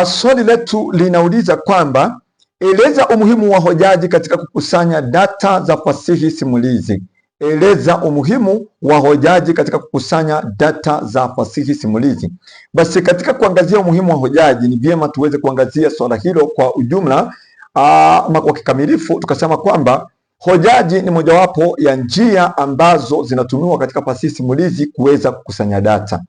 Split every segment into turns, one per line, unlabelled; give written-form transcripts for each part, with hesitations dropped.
Swali letu linauliza kwamba eleza umuhimu wa hojaji katika kukusanya data za fasihi simulizi. Eleza umuhimu wa hojaji katika kukusanya data za fasihi simulizi. Basi katika kuangazia umuhimu wa hojaji, ni vyema tuweze kuangazia swala hilo kwa ujumla ama kwa kikamilifu. Tukasema kwamba hojaji ni mojawapo ya njia ambazo zinatumiwa katika fasihi simulizi kuweza kukusanya data.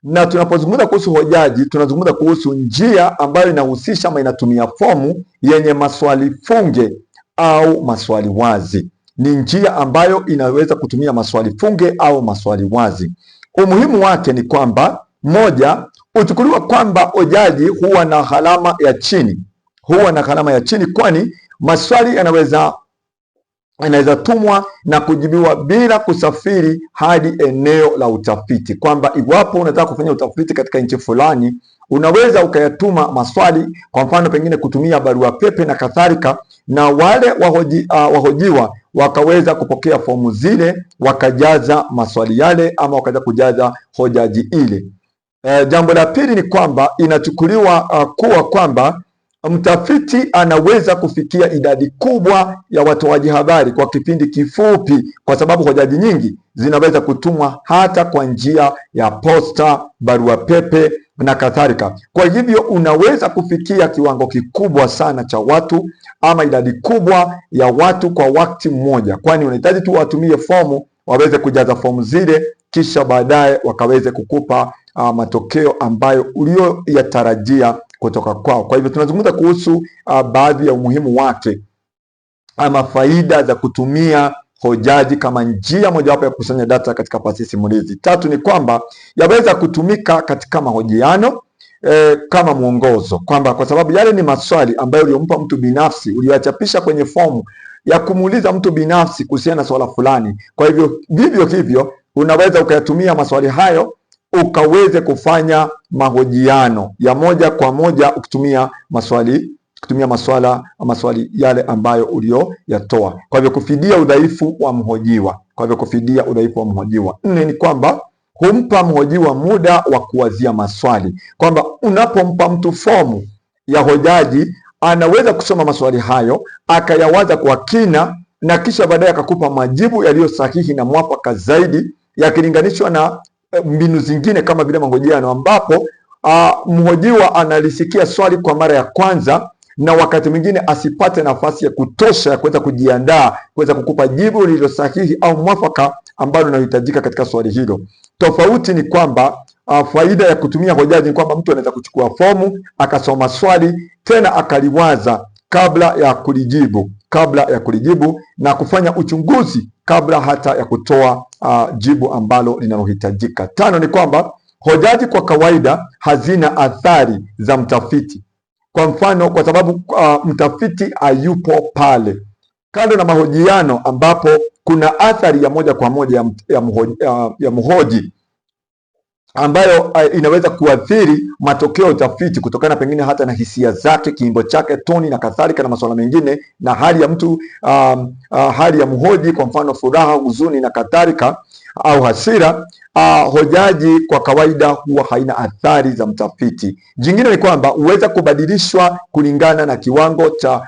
Na tunapozungumza kuhusu hojaji, tunazungumza kuhusu njia ambayo inahusisha ama inatumia fomu yenye maswali funge au maswali wazi. Ni njia ambayo inaweza kutumia maswali funge au maswali wazi. Umuhimu wake ni kwamba, moja, uchukuliwa kwamba hojaji huwa na gharama ya chini. Kwani maswali yanaweza tumwa na kujibiwa bila kusafiri hadi eneo la utafiti. Kwamba iwapo unataka kufanya utafiti katika nchi fulani, unaweza ukayatuma maswali, kwa mfano pengine kutumia barua pepe na kadhalika, na wale wahojiwa wakaweza kupokea fomu zile, wakajaza maswali yale ama wakaweza kujaza hojaji ile. Jambo la pili ni kwamba inachukuliwa kuwa kwamba mtafiti anaweza kufikia idadi kubwa ya watoaji habari kwa kipindi kifupi, kwa sababu hojaji nyingi zinaweza kutumwa hata kwa njia ya posta, barua pepe na kadhalika. Kwa hivyo unaweza kufikia kiwango kikubwa sana cha watu ama idadi kubwa ya watu kwa wakati mmoja, kwani unahitaji tu watumie fomu, waweze kujaza fomu zile, kisha baadaye wakaweze kukupa matokeo ambayo ulioyatarajia kutoka kwao. Kwa hivyo tunazungumza kuhusu baadhi ya umuhimu wake ama faida za kutumia hojaji kama njia mojawapo ya kukusanya data katika fasihi simulizi. Tatu ni kwamba yaweza kutumika katika mahojiano kama mwongozo, kwamba kwa sababu yale ni maswali ambayo uliompa mtu binafsi, uliyachapisha kwenye fomu ya kumuuliza mtu binafsi kuhusiana na swala fulani. Kwa hivyo vivyo hivyo unaweza ukayatumia maswali hayo ukaweze kufanya mahojiano ya moja kwa moja ukitumia maswali yale ambayo ulioyatoa. Kwa hivyo kufidia udhaifu wa mhojiwa. Nne ni kwamba humpa mhojiwa muda wa kuwazia maswali, kwamba unapompa mtu fomu ya hojaji anaweza kusoma maswali hayo akayawaza kwa kina, na kisha baadaye akakupa majibu yaliyo sahihi na mwafaka zaidi yakilinganishwa na mbinu zingine kama vile mahojiano, ambapo mhojiwa analisikia swali kwa mara ya kwanza na wakati mwingine asipate nafasi ya kutosha ya kuweza kujiandaa kuweza kukupa jibu lililo sahihi au mwafaka ambalo linahitajika katika swali hilo. Tofauti ni kwamba faida ya kutumia hojaji ni kwamba mtu anaweza kuchukua fomu akasoma swali tena akaliwaza kabla ya kulijibu na kufanya uchunguzi kabla hata ya kutoa jibu ambalo linalohitajika. Tano ni kwamba hojaji kwa kawaida hazina athari za mtafiti. Kwa mfano, kwa sababu mtafiti hayupo pale, kando na mahojiano ambapo kuna athari ya moja kwa moja ya mhoji ambayo inaweza kuathiri matokeo ya utafiti kutokana pengine hata na hisia zake, kiimbo chake, toni na kadhalika na masuala mengine, na hali ya mtu hali ya mhoji, kwa mfano furaha, huzuni na kadhalika au hasira. Hojaji kwa kawaida huwa haina athari za mtafiti. Jingine ni kwamba huweza kubadilishwa kulingana na kiwango cha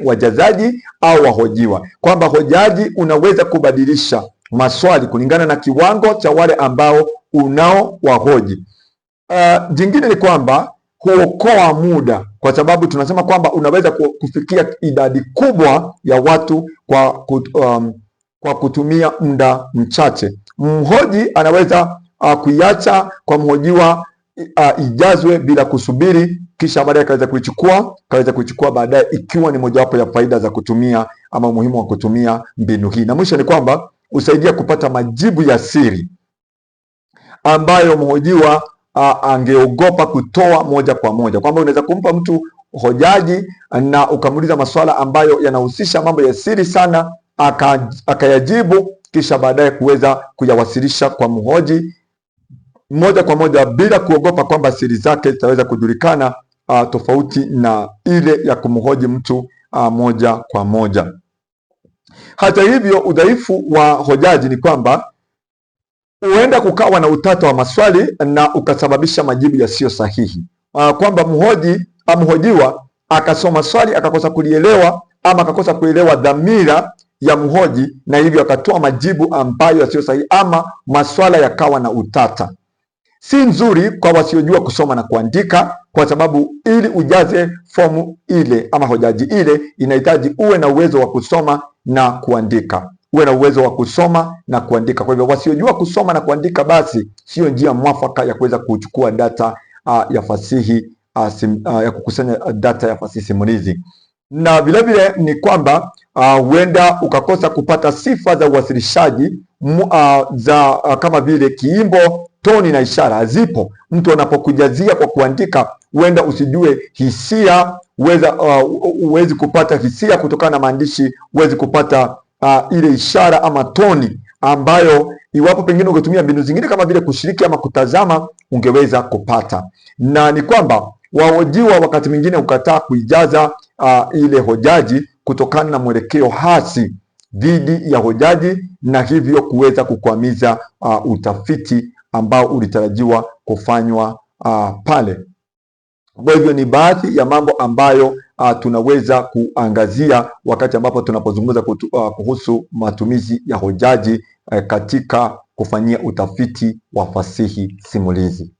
wajazaji au wahojiwa, kwamba hojaji unaweza kubadilisha maswali kulingana na kiwango cha wale ambao unao wahoji. Jingine ni kwamba huokoa muda, kwa sababu tunasema kwamba unaweza kufikia idadi kubwa ya watu kwa kutumia muda mchache. Mhoji anaweza kuiacha kwa mhojiwa ijazwe bila kusubiri, kisha baadaye kaweza kuichukua baadaye, ikiwa ni mojawapo ya faida za kutumia ama umuhimu wa kutumia mbinu hii. Na mwisho ni kwamba husaidia kupata majibu ya siri ambayo mhojiwa angeogopa kutoa moja kwa moja, kwamba unaweza kumpa mtu hojaji na ukamuuliza masuala ambayo yanahusisha mambo ya siri sana, akayajibu kisha baadaye kuweza kuyawasilisha kwa mhoji moja kwa moja bila kuogopa kwamba siri zake zitaweza kujulikana, tofauti na ile ya kumhoji mtu moja kwa moja. Hata hivyo, udhaifu wa hojaji ni kwamba huenda kukawa na utata wa maswali na ukasababisha majibu yasiyo sahihi. kwamba mhojiwa akasoma swali akakosa kulielewa ama akakosa kuelewa dhamira ya mhoji, na hivyo akatoa majibu ambayo yasiyo sahihi ama maswala yakawa na utata. Si nzuri kwa wasiojua kusoma na kuandika, kwa sababu ili ujaze fomu ile ama hojaji ile inahitaji uwe na uwezo wa kusoma na kuandika, uwe na uwezo wa kusoma na kuandika. Kwa hivyo wasiojua kusoma na kuandika, basi sio njia mwafaka ya kuweza kuchukua data ya fasihi ya kukusanya data ya fasihi simulizi. Na vilevile ni kwamba huenda ukakosa kupata sifa za uwasilishaji kama vile kiimbo, toni na ishara hazipo. Mtu anapokujazia kwa kuandika, huenda usijue hisia, huwezi kupata hisia kutokana na maandishi, huwezi kupata ile ishara ama toni ambayo iwapo pengine ungetumia mbinu zingine kama vile kushiriki ama kutazama ungeweza kupata. Na ni kwamba wahojiwa wakati mwingine ukataa kuijaza ile hojaji kutokana na mwelekeo hasi dhidi ya hojaji, na hivyo kuweza kukwamiza utafiti ambao ulitarajiwa kufanywa pale. Kwa hivyo ni baadhi ya mambo ambayo tunaweza kuangazia wakati ambapo tunapozungumza kuhusu matumizi ya hojaji katika kufanyia utafiti wa fasihi simulizi.